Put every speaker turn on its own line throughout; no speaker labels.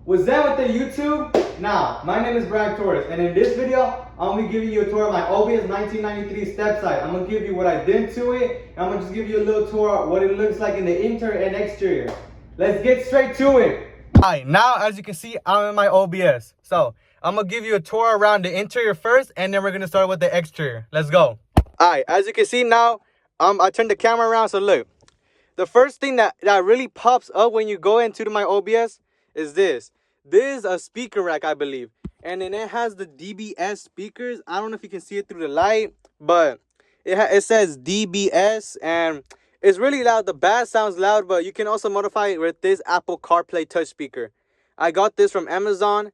Was that with the YouTube? Now, my name is Brad Torres, and in this video, I'm gonna be giving you a tour of my OBS 1993 stepside. I'm gonna give you what I did to it, and I'm gonna just give you a little tour of what it looks like in the interior and exterior. Let's get straight to it. Alright, now as you can see, I'm in my OBS. So, I'm gonna give you a tour around the interior first, and then we're gonna start with the exterior. Let's go. Alright, as you can see now, I turned the camera around, so look. The first thing that really pops up when you go into my OBS is this. This is a speaker rack, I believe. And then it has the DBS speakers. I don't know if you can see it through the light, but it says DBS, and it's really loud. The bass sounds loud, but you can also modify it with this Apple CarPlay touch speaker. I got this from Amazon,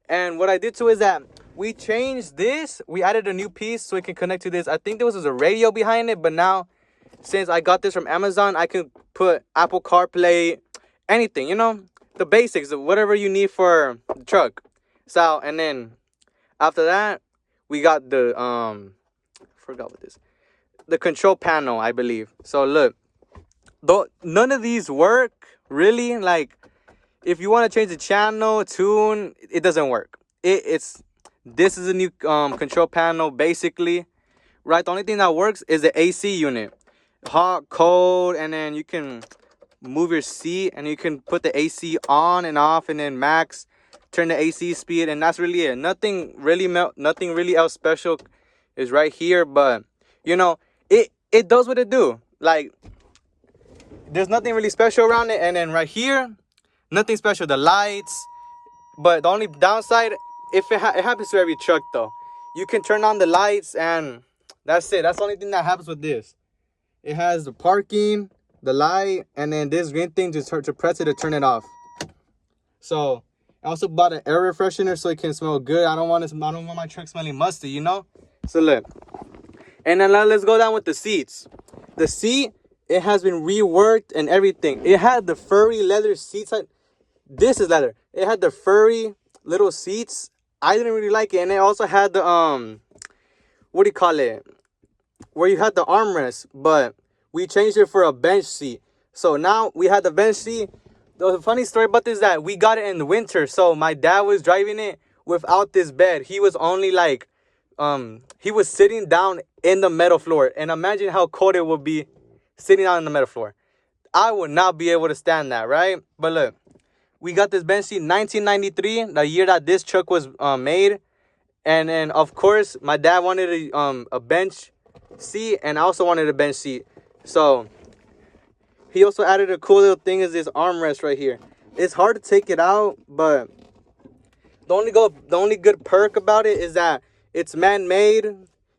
and what I did to it is that we changed this. We added a new piece so it can connect to this. I think there was a radio behind it, but now, since I got this from Amazon, I can put Apple CarPlay, anything, you know, the basics of whatever you need for the truck. So, and then after that, we got the forgot what this, the control panel, I believe. So look, though none of these work really. Like, if you want to change the channel, tune, it doesn't work. This is a new control panel basically, right? The only thing that works is the AC unit. Hot, cold, and then you can move your seat and you can put the AC on and off, and then max, turn the AC speed, and that's really it. Nothing really else special is right here, but you know, it does what it do. Like, there's nothing really special around it. And then right here, nothing special. The lights, but the only downside, if it happens to every truck though, you can turn on the lights and that's it. That's the only thing that happens with this. It has the parking, the light, and then this green thing to press it to turn it off. So I also bought an air refreshener so it can smell good. I don't want my truck smelling musty, you know. So look, and then let's go down with the seats. The seat, it has been reworked and everything. It had the furry leather seats. This is leather. It had the furry little seats. I didn't really like it, and it also had the what do you call it? Where you had the armrest, but we changed it for a bench seat. So now we had the bench seat. The funny story about this is that we got it in the winter, so my dad was driving it without this bed. He was only like, he was sitting down in the metal floor, and imagine how cold it would be sitting down in the metal floor. I would not be able to stand that, right? But look, we got this bench seat 1993, the year that this truck was made, and then of course my dad wanted a bench seat, and I also wanted a bench seat. So he also added a cool little thing, is this armrest right here. It's hard to take it out, but the only good perk about it is that it's man-made.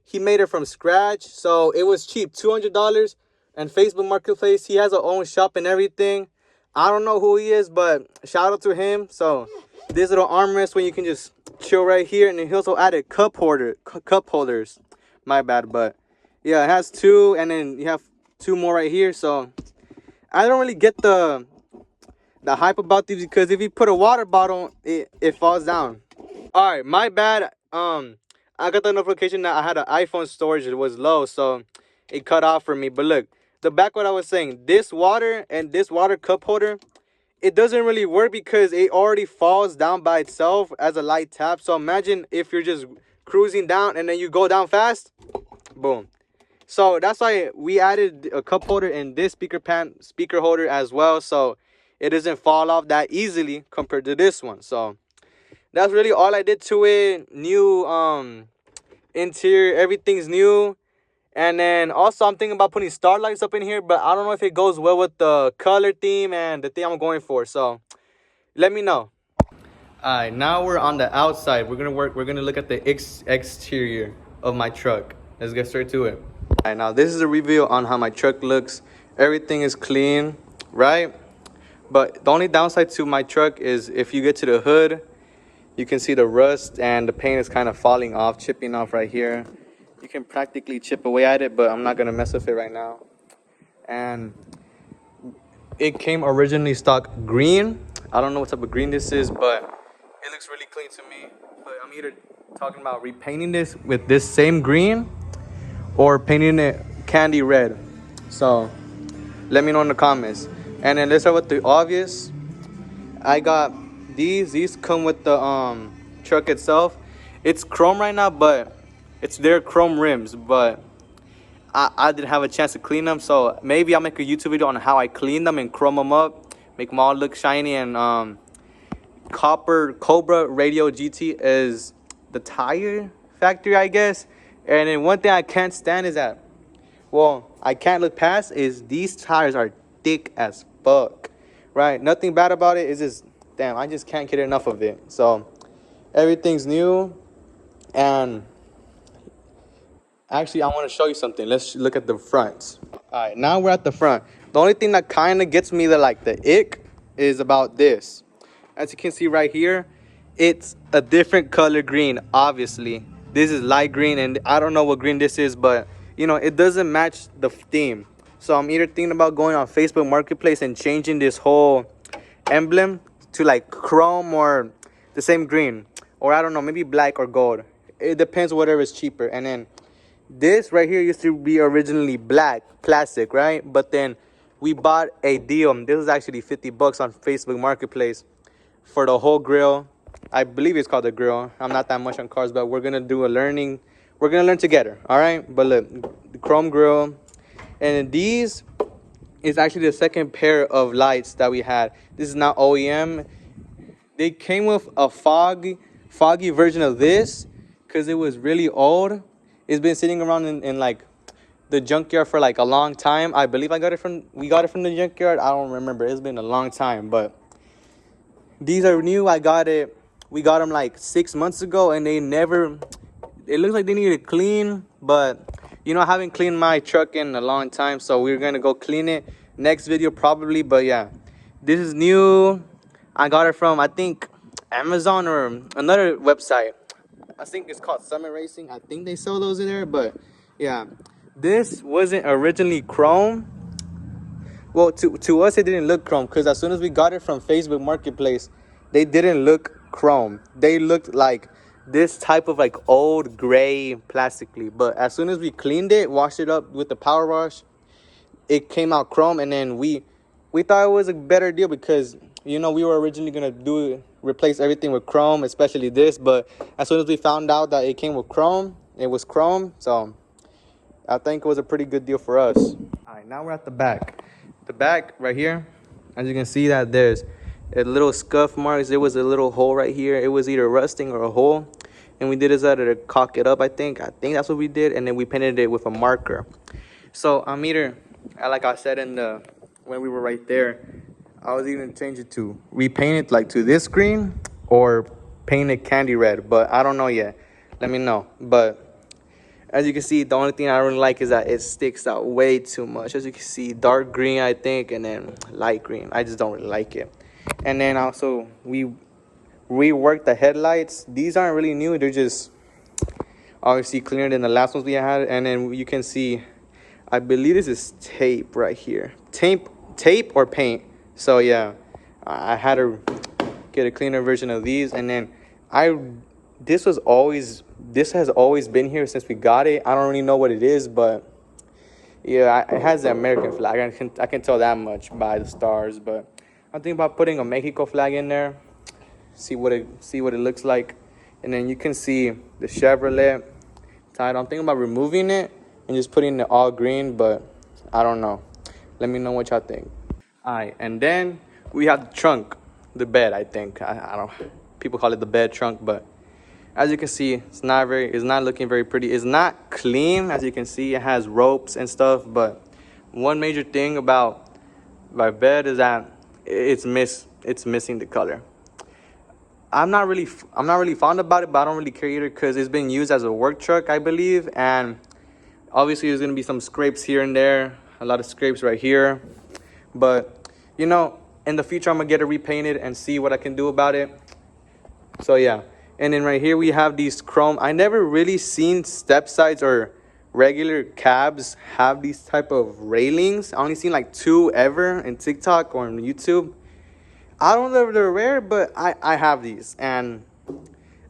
He made it from scratch, so it was cheap, $200. And Facebook Marketplace, he has his own shop and everything. I don't know who he is, but shout out to him. So this little armrest where you can just chill right here, and then he also added cup holders. My bad, but yeah, it has two, and then you have two more right here. So I don't really get the hype about these, because if you put a water bottle, it falls down. All right, my bad. I got the notification that I had an iPhone storage. It was low, so it cut off for me. But look, the back, what I was saying, this water and this water cup holder, it doesn't really work because it already falls down by itself as a light tap. So imagine if you're just cruising down and then you go down fast, boom. So that's why we added a cup holder in this speaker holder as well, so it doesn't fall off that easily compared to this one. So that's really all I did to it. New interior, everything's new. And then also I'm thinking about putting starlights up in here, but I don't know if it goes well with the color theme and the thing I'm going for. So let me know. Alright, now we're on the outside. We're gonna look at the exterior of my truck. Let's get straight to it. Alright, now this is a review on how my truck looks. Everything is clean, right? But the only downside to my truck is if you get to the hood, you can see the rust and the paint is kind of falling off, chipping off right here. You can practically chip away at it, but I'm not gonna mess with it right now. And it came originally stock green. I don't know what type of green this is, but it looks really clean to me. But I'm either talking about repainting this with this same green or painting it candy red. So let me know in the comments. And then let's start with the obvious. I got these come with the truck itself. It's chrome right now, but it's their chrome rims, but I didn't have a chance to clean them, so maybe I'll make a YouTube video on how I clean them and chrome them up, make them all look shiny. And Cobra Radio GT is the tire factory, I guess. And then one thing I can't stand is that, well, I can't look past is these tires are thick as fuck, right? Nothing bad about it. It's just, damn, I just can't get enough of it. So everything's new. And actually, I want to show you something. Let's look at the fronts. All right, now we're at the front. The only thing that kind of gets me the ick is about this. As you can see right here, it's a different color green, obviously. This is light green, and I don't know what green this is, but, you know, it doesn't match the theme. So I'm either thinking about going on Facebook Marketplace and changing this whole emblem to like chrome or the same green. Or I don't know, maybe black or gold. It depends, whatever is cheaper. And then this right here used to be originally black plastic, right? But then we bought a deal. This was actually 50 bucks on Facebook Marketplace for the whole grill. I believe it's called the grill. I'm not that much on cars, but we're gonna do a learning. We're gonna learn together, all right? But look, the chrome grill, and then these is actually the second pair of lights that we had. This is not OEM. They came with a foggy version of this because it was really old. It's been sitting around in like the junkyard for like a long time. I believe we got it from the junkyard. I don't remember. It's been a long time, but these are new. We got them like 6 months ago, and it looks like they needed clean, but you know, I haven't cleaned my truck in a long time, so we're gonna go clean it next video probably. But yeah, this is new. I got it from, I think, Amazon or another website. I think it's called Summit Racing. I think they sell those in there. But yeah, this wasn't originally chrome. Well, to us, it didn't look chrome, because as soon as we got it from Facebook Marketplace, they didn't look chrome. They looked like this type of like old gray plastically. But as soon as we cleaned it, washed it up with the power wash, it came out chrome. And then we thought it was a better deal because, you know, we were originally gonna replace everything with chrome, especially this. But as soon as we found out that it came with chrome, it was chrome. So I think it was a pretty good deal for us. All right, now we're at the back. The back right here, as you can see, that there's a little scuff marks. There was a little hole right here. It was either rusting or a hole, and we did this to caulk it up. I think that's what we did, and then we painted it with a marker. So I'm either, like I said when we were right there, I was even change it to repaint it like to this green or paint it candy red, but I don't know yet. Let me know. But as you can see, the only thing I don't really like is that it sticks out way too much. As you can see, dark green, I think, and then light green. I just don't really like it. And then also, we reworked the headlights. These aren't really new. They're just obviously cleaner than the last ones we had. And then you can see, I believe this is tape right here. Tape or paint. So yeah, I had to get a cleaner version of these. And then this has always been here since we got it. I don't really know what it is, but yeah, it has the American flag. I can tell that much by the stars. But I'm thinking about putting a Mexico flag in there, see what it looks like. And then you can see the Chevrolet title. I'm thinking about removing it and just putting it all green, but I don't know. Let me know what y'all think. All right, and then we have the trunk, the bed. I think I don't. People call it the bed trunk, but as you can see, it's not looking very pretty. It's not clean. As you can see, it has ropes and stuff. But one major thing about my bed is that it's missing the color. I'm not really fond about it, but I don't really care either because it's been used as a work truck, I believe. And obviously, there's gonna be some scrapes here and there, a lot of scrapes right here. But you know, in the future, I'm gonna get it repainted and see what I can do about it. So yeah. And then right here we have these chrome. I never really seen step sides or regular cabs have these type of railings. I only seen like 2 ever in TikTok or on YouTube. I don't know if they're rare, but I have these, and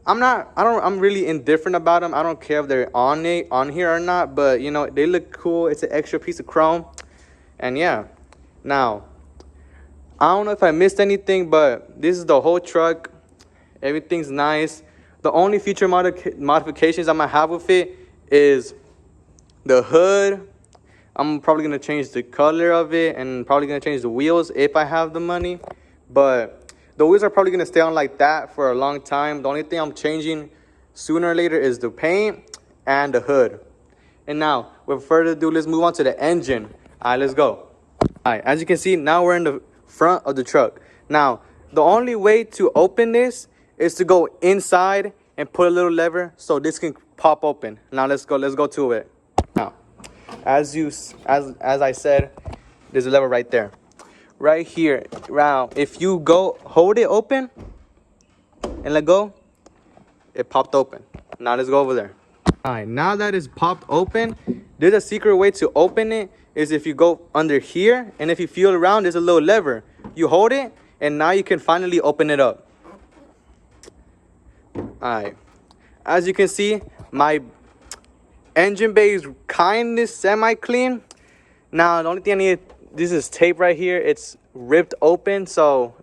I'm really indifferent about them. I don't care if they're on here or not, but you know, they look cool. It's an extra piece of chrome. And yeah, now I don't know if I missed anything, but this is the whole truck. Everything's nice. The only feature modifications I might have with it is the hood. I'm probably going to change the color of it and probably going to change the wheels if I have the money. But the wheels are probably going to stay on like that for a long time. The only thing I'm changing sooner or later is the paint and the hood. And now, without further ado, let's move on to the engine. All right, let's go. All right, as you can see, now we're in the front of the truck. Now, the only way to open this is to go inside and put a little lever so this can pop open. Now let's go to it. Now, as I said, there's a lever right there. Right here. Now, if you hold it open and let go, it popped open. Now let's go over there. All right, now that it's popped open, there's a secret way to open it is if you go under here, and if you feel around, there's a little lever. You hold it, and now you can finally open it up. All right, as you can see, my engine bay is kind of semi-clean. Now, the only thing I need, this is tape right here. It's ripped open,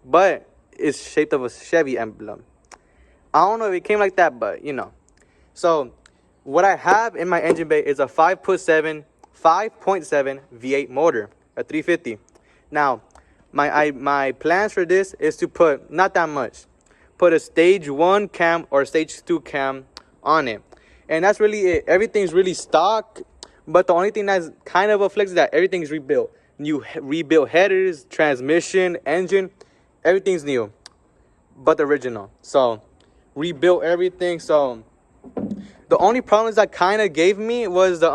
but it's shaped of a Chevy emblem. I don't know if it came like that, but you know. So, what I have in my engine bay is a 5.7 V8 motor, a 350. Now, my plans for this is to put, not that much, put a stage 1 cam or stage 2 cam on it. And that's really it. Everything's really stock, but the only thing that's kind of a flex is that everything's rebuilt. New rebuilt headers, transmission, engine, everything's new, but the original. So, rebuilt everything. So, the only problems that kind of gave me was the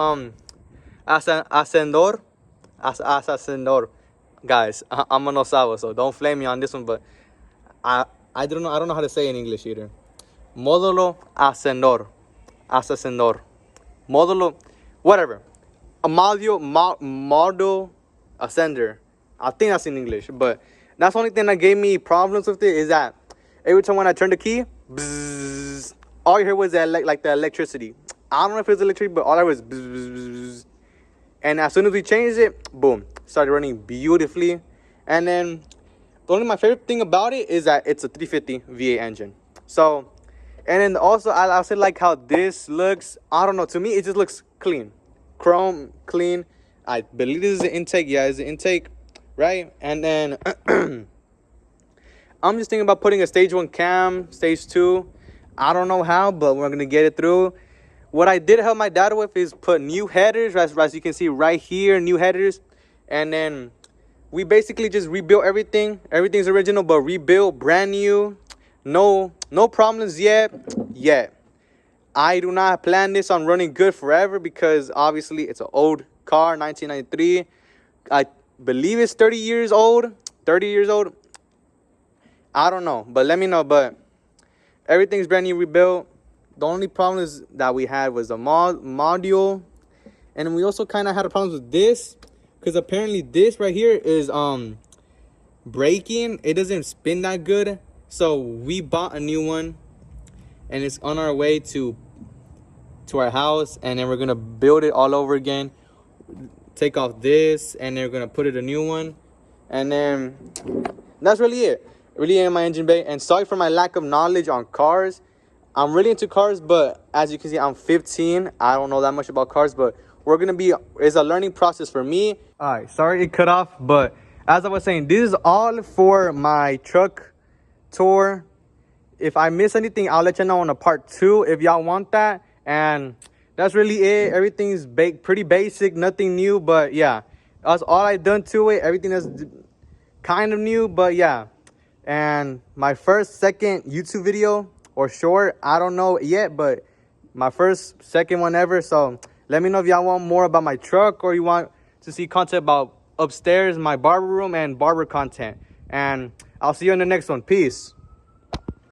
ascendor. Guys, I'm a no sabo, so don't flame me on this one, but I don't know how to say it in English either. Módulo ascendor. Módulo, whatever. A module ascender. I think that's in English, but that's the only thing that gave me problems with it is that every time when I turned the key, bzzz, all you heard was the electricity. I don't know if it was electric, but all I was bzzz. And as soon as we changed it, boom, started running beautifully. And then my favorite thing about it is that it's a 350 V8 engine. So, and then also I said like how this looks. I don't know. To me, it just looks clean, chrome clean. I believe this is the intake. Yeah, it's the intake, right? And then I'm just thinking about putting a stage 1 cam, stage 2. I don't know how, but we're gonna get it through. What I did help my dad with is put new headers, as you can see right here, new headers. And then we basically just rebuilt everything. Everything's original, but rebuilt, brand new. No problems yet. I do not plan this on running good forever because obviously it's an old car, 1993. I believe it's 30 years old. I don't know, but let me know. But everything's brand new, rebuilt. The only problem is that we had was the module. And we also kind of had a problem with this, because apparently this right here is breaking. It doesn't spin that good. So we bought a new one, and it's on our way to our house, and then we're gonna build it all over again. Take off this, and then we're gonna put it a new one, and then that's really it. Really in my engine bay. And sorry for my lack of knowledge on cars. I'm really into cars, but as you can see, I'm 15. I don't know that much about cars, but it's a learning process for me. All right, sorry it cut off, but as I was saying, this is all for my truck tour. If I miss anything, I'll let you know on a part 2 if y'all want that. And that's really it. Everything's pretty basic, nothing new, but yeah, that's all I done to it. Everything is kind of new, but yeah. And my second YouTube video or short, I don't know yet, but my second one ever. So let me know if y'all want more about my truck, or you want to see content about upstairs, my barber room, and barber content. And I'll see you in the next one. Peace.